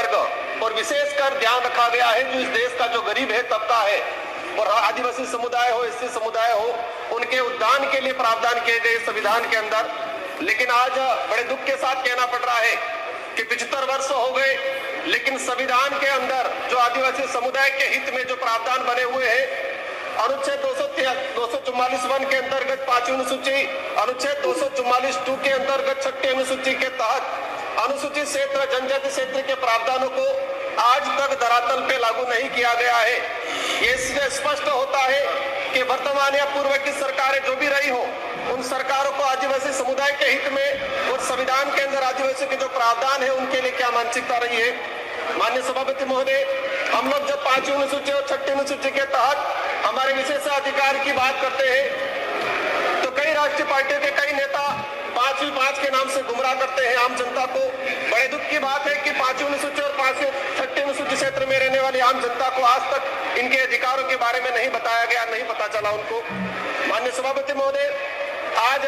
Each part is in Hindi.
वर्ग और विशेषकर ध्यान रखा गया है जो इस देश का जो गरीब है तबका है और आदिवासी समुदाय हो, एससी समुदाय हो, उनके उत्थान के लिए प्रावधान किए गए संविधान के अंदर। लेकिन आज बड़े दुख के साथ कहना पड़ रहा है कि 75 वर्ष हो गए, लेकिन संविधान के अंदर जो आदिवासी समुदाय के हित में जो प्रावधान बने हुए हैं, अनुच्छेद 244(1) के अंतर्गत 5वीं अनुसूची, अनुच्छेद 244(2) के अंतर्गत 6ठी अनुसूची के तहत अनुसूचित क्षेत्र जनजाति क्षेत्र के प्रावधानों को आज तक धरातल पे लागू नहीं किया गया है। ये स्पष्ट होता है कि वर्तमान या पूर्व की सरकारें जो भी रही हो, उन सरकारों को आदिवासी समुदाय के हित में और संविधान के अंदर आदिवासी के जो प्रावधान है उनके लिए क्या मानसिकता रही है। माननीय सभापति महोदय, हम लोग जब 5वीं अनुसूची और 6ठी अनुसूची के तहत हमारे विशेषाधिकार की बात करते हैं तो कई राष्ट्रीय पार्टियों के कई नेता 5 के नाम से गुमराह करते हैं आम जनता को। बड़े दुख की बात है कि 5वीं अनुसूची और 6ठी अनुसूची क्षेत्र में रहने वाली आम जनता को आज तक इनके अधिकारों के बारे में नहीं बताया गया, नहीं पता चला उनको। माननीय सभापति महोदय, आज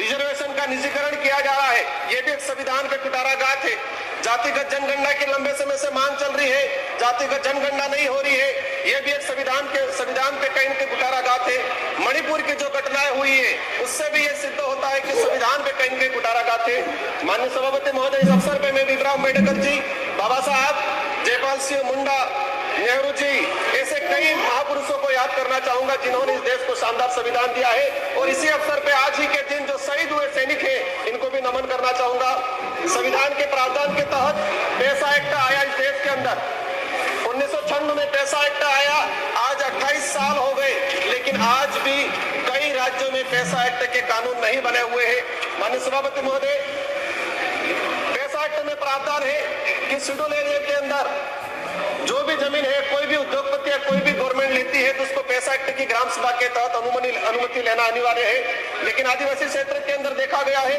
रिजर्वेशन का निजीकरण किया जा रहा है, ये भी एक संविधान का कुटाराघात है। जातिगत जनगणना की लंबे समय से मांग चल रही है, जातिगत जनगणना नहीं हो रही है, यह भी एक संविधान पे कहीं के कुटाराघात है। मणिपुर की जो घटनाएं हुई है उससे भी यह सिद्ध होता है कि संविधान पे कहीं के कुटाराघात है। माननीय सभापति महोदय, इस अवसर पे मैं भीमराव अम्बेडकर जी, बाबा साहब, जयपाल सिंह मुंडा, नेहरू जी, ऐसे कई महापुरुषों को याद करना चाहूंगा जिन्होंने इस देश को शानदार संविधान दिया है। और इसी अवसर पे आज ही के दिन जो शहीद हुए सैनिक हैं, इनको भी नमन करना चाहूंगा। संविधान के प्रावधान के तहत पैसा एक्ट आया इस देश के अंदर, 1996 में पैसा एक्ट आया, आज 28 साल हो गए, लेकिन आज भी कई राज्यों में पैसा एक्ट के कानून नहीं बने हुए हैं। माननीय सभापति महोदय, पैसा एक्ट में प्रावधान है कि शेड्यूल एरिया के अंदर जो भी जमीन है, कोई भी उद्योगपति या कोई भी गवर्नमेंट लेती है तो उसको पैसा एक्ट की ग्राम सभा के तहत अनुमति लेना अनिवार्य है। लेकिन आदिवासी क्षेत्र के अंदर देखा गया है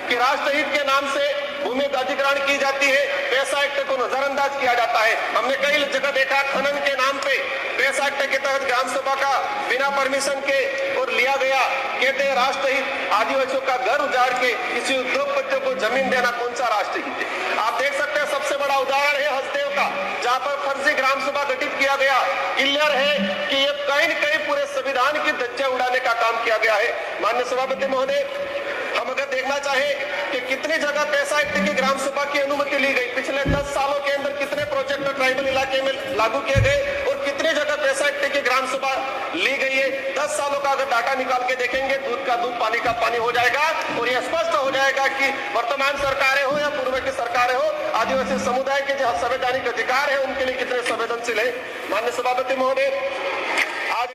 कि राष्ट्रहित के नाम से भूमि अधिग्रहण की जाती है, पैसा एक्ट को नजरअंदाज किया जाता है। हमने कई जगह देखा खनन के नाम पे पैसा एक्ट के तहत ग्राम सभा का बिना परमिशन के और लिया गया। कहते हैं राष्ट्रहित, आदिवासियों का घर उजाड़ के किसी उद्योगपति को जमीन देना कौन सा राष्ट्रहित है। आप देख सकते हैं, सबसे बड़ा उदाहरण है हसदेव का, जहाँ पर फर्जी ग्राम सभा गठित किया गया। क्लियर है कि ये कहीं न कहीं पूरे संविधान की धज्जियां उड़ाने का काम किया गया है। माननीय सभापति महोदय, हम अगर देखना चाहे कि कितनी जगह पैसा एक्ट की ग्राम सभा की अनुमति ली गई, पिछले 10 सालों के अंदर कितने प्रोजेक्ट ट्राइबल इलाके में लागू किए गए और कितनी जगह पैसा एक्ट की ग्राम सभा ली गई है। 10 सालों का अगर डाटा निकाल के देखेंगे, दूध का दूध पानी का पानी हो जाएगा और यह स्पष्ट हो जाएगा कि वर्तमान सरकारें हो या पूर्व की सरकारें हो, आदिवासी समुदाय के जो संवैधानिक अधिकार है उनके लिए कितने संवेदनशील है। माननीय सभापति महोदय,